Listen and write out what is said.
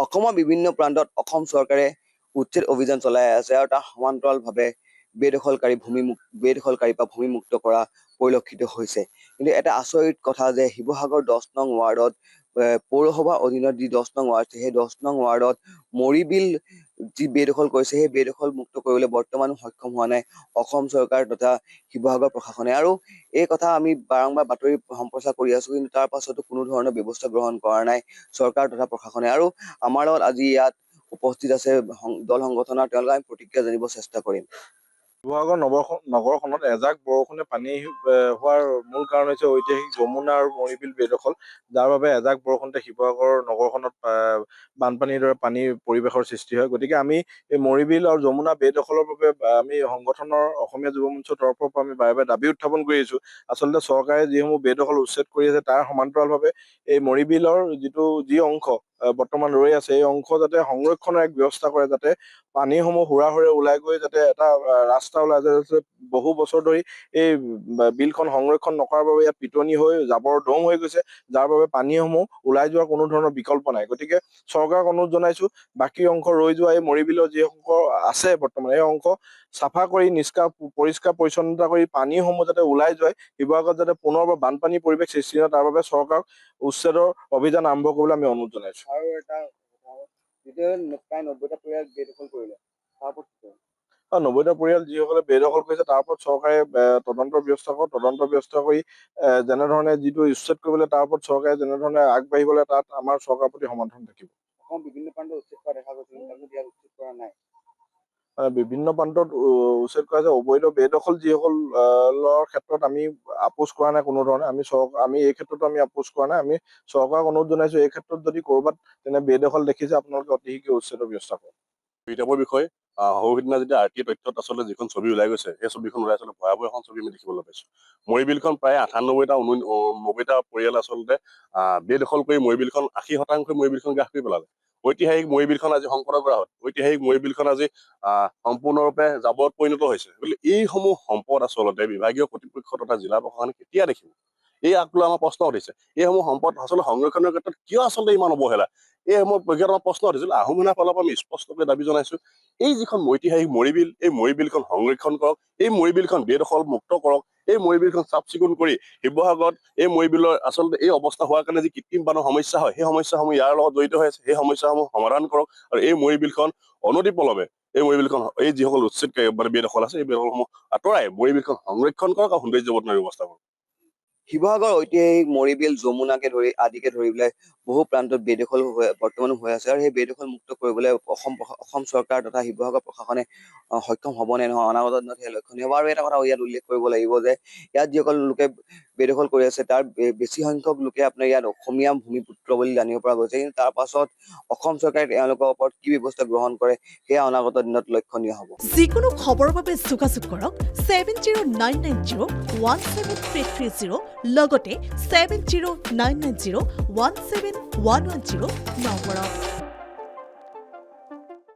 অসমৰ বিভিন্ন প্ৰান্তত অসম চৰকাৰে উচ্ছেদ অভিযান চলাই আছে আৰু তাৰ সমান্তৰালভাৱে বেদখলকাৰী বা ভূমিমুক্ত কৰা পৰিলক্ষিত হৈছে। কিন্তু এটা আচৰিত কথা যে শিৱসাগৰ 10 নং ৱাৰ্ডত পৌৰসভাৰ অধীনত যি 10 নং ৱাৰ্ড আছে সেই 10 নং ৱাৰ্ডত মৰিবিল যি বেদখল কৰিছে সেই বেদখল মুক্ত কৰিবলৈ বৰ্তমানো সক্ষম হোৱা নাই অসম চৰকাৰ তথা শিৱসাগৰ প্ৰশাসনে। আৰু এই কথা আমি বাৰম্বাৰ বাতৰি সম্প্ৰচাৰ কৰি আছো, কিন্তু তাৰ পাছতো কোনো ধৰণৰ ব্যৱস্থা গ্ৰহণ কৰা নাই চৰকাৰ তথা প্ৰশাসনে। আৰু আমাৰ লগত আজি ইয়াত উপস্থিত আছে দল সংগঠনৰ, তেওঁলোকে আমি প্ৰতিক্ৰিয়া জানিব চেষ্টা কৰিম। শিৱসাগৰ নগৰখনত এজাক বৰষুণে পানী হোৱাৰ মূল কাৰণ হৈছে ঐতিহাসিক যমুনা আৰু মৰিবিল বেদখল, যাৰ বাবে এজাক বৰষুণতে শিৱসাগৰ নগৰখনত বানপানীৰ দৰে পানীৰ পৰিৱেশৰ সৃষ্টি হয়। গতিকে আমি এই মৰিবিল আৰু যমুনা বেদখলৰ বাবে আমি সংগঠনৰ অসমীয়া যুৱ মঞ্চৰ তৰফৰ পৰা আমি বাৰে বাৰে দাবী উত্থাপন কৰি আহিছো। আচলতে চৰকাৰে যিসমূহ বেদখল উচ্ছেদ কৰি আছে তাৰ সমান্তৰালভাৱে এই মৰিবিলৰ যি অংশ বৰ্তমান ৰৈ আছে এই অংশ যাতে সংৰক্ষণৰ এক ব্যৱস্থা কৰে, যাতে পানীসমূহ হুৰাহুৰে ওলাই গৈ যাতে এটা ৰাস্তা ওলাই যায়। বহু বছৰ ধৰি এই বিলখন সংৰক্ষণ নকৰাৰ বাবে ইয়াত পিটনি হৈ জাবৰ দম হৈ গৈছে, যাৰ বাবে পানীসমূহ ওলাই যোৱাৰ কোনো ধৰণৰ বিকল্প নাই। গতিকে চৰকাৰক অনুৰোধ জনাইছো, বাকী অংশ ৰৈ যোৱা এই মৰিবিলৰ যি অংশ আছে বৰ্তমান এই অংশ চাফা কৰি পৰিষ্কাৰ পৰিচ্ছন্নতা কৰি পানীসমূহ যাতে ওলাই যায়, শিৱসাগৰত যাতে পুনৰ বানপানী পৰিৱেশ সৃষ্টি হয়, তাৰ বাবে চৰকাৰক উচ্ছেদৰ অভিযান আৰম্ভ কৰিবলৈ আমি অনুৰোধ জনাইছো। আৰু এটা প্ৰায় 90টা পৰিয়াল বেদখল কৰিলে, তাৰ ওপৰত 90টা পৰিয়াল যিসকলে বেদখল কৰিছে তাৰ ওপৰত চৰকাৰে তদন্তৰ ব্যৱস্থা কৰি যেনেধৰণে যিটো উচ্ছেদ কৰিবলৈ তাৰ ওপৰত চৰকাৰে যেনেধৰণে আগবাঢ়িবলৈ তাত আমাৰ চৰকাৰৰ প্ৰতি সমৰ্থন থাকিব। অসম বিভিন্ন প্ৰান্তত উচ্ছেদ কৰা দেখা গৈছে, কিন্তু ইয়াত উচ্ছেদ কৰা নাই। বিভিন্ন প্ৰান্তত উচ্ছেদ কৰা হৈছে। অবৈধ বেদখল যিসকলৰ ক্ষেত্ৰত আমি আপোচ কৰা নাই কোনো ধৰণে, আমি এই ক্ষেত্ৰতো আমি আপোচ কৰা নাই। আমি চৰকাৰক অনুৰোধ জনাইছো, এই ক্ষেত্ৰত যদি কৰবাত তেনে বেদখল দেখিছে আপোনালোকে অতি শীঘ্ৰে উচ্ছেদৰ ব্যৱস্থা কৰক। কিতাপৰ বিষয়ে সৌসিদিনা যেতিয়া RT তথ্যত আচলতে যিখন ছবি ওলাই গৈছে সেই ছবিখন ওলাই আচলতে ভয়াৱহ এখন ছবি আমি দেখিবলৈ পাইছো। মৰিবিলখন প্ৰায় 98টা পৰিয়াল আচলতে বেদখল কৰি মৰিবিলখন 80% মৰিবিলখন গ্ৰাস কৰি পেলালে। ঐতিহাসিক মৰিবিলখন আজি সংকটত কৰা হ'ল। ঐতিহাসিক মৰিবিলখন আজি সম্পূৰ্ণৰূপে জাবৰত পৰিণত হৈছে। গতিকে এইসমূহ সম্পদ আচলতে বিভাগীয় কৰ্তৃপক্ষ তথা জিলা প্ৰশাসনে কেতিয়া দেখিব, এই আগলৈ আমাৰ প্ৰশ্ন উঠিছে। এইসমূহ সম্পদ আচলতে সংৰক্ষণৰ ক্ষেত্ৰত কিয় আচলতে ইমান অৱহেলা, এইসমূহ আমাৰ প্ৰশ্ন উঠিছিল। আহোম সেনাৰ ফালৰ পৰা আমি স্পষ্টকৈ দাবী জনাইছো, এই যিখন ঐতিহাসিক মৰিবিল এই মৰিবিলখন সংৰক্ষণ কৰক, এই মৰিবিলখন বেদখল মুক্ত কৰক, এই মৰিবিলখন চাফ চিকুণ কৰি শিৱসাগৰত এই মৰিবিলৰ আচলতে এই অৱস্থা হোৱাৰ কাৰণে যি কৃত্ৰিম বানৰ সমস্যা হয় সেই সমস্যাসমূহ ইয়াৰ লগত জড়িত হৈ আছে, সেই সমস্যাসমূহ সমাধান কৰক। আৰু এই মৰিবিলখন অনতিপলমে এই যিসকল উচ্ছেদকাৰী বেদখল আছে এই বেদখলসমূহ আঁতৰাই মৰিবিলখন সংৰক্ষণ কৰক আৰু সৌন্দৰ্যবৰ্ধনৰ ব্যৱস্থা কৰক। শিৱসাগৰ ঐতিহাসিক মৰিবিল যমুনাকে ধৰি আদিকে ধৰি পেলাই বহু প্ৰান্তত বেদখল বৰ্তমানো হৈ আছে, আৰু সেই বেদখল মুক্ত কৰিবলৈ অসম চৰকাৰ তথা শিৱসাগৰ প্ৰশাসনে সক্ষম হ'ব নে নহয় অনাগত দিনত সেই লক্ষণীয় হ'ব। আৰু এটা কথা ইয়াত উল্লেখ কৰিব লাগিব যে ইয়াত যিসকল লোকে বেদখল কৰি আছে তাৰ বেছি সংখ্যক লোকে আপোনাৰ ইয়াত অসমীয়া ভূমিপুত্ৰ বুলি জানিব পৰা গৈছে, কিন্তু তাৰ পাছত অসম চৰকাৰে তেওঁলোকৰ ওপৰত কি ব্যৱস্থা গ্ৰহণ কৰে সেয়া অনাগত দিনত লক্ষণীয় হ'ব। যিকোনো খবৰৰ বাবে যোগাযোগ কৰক 7099017330 লগতে 7099017110 নম্বৰত।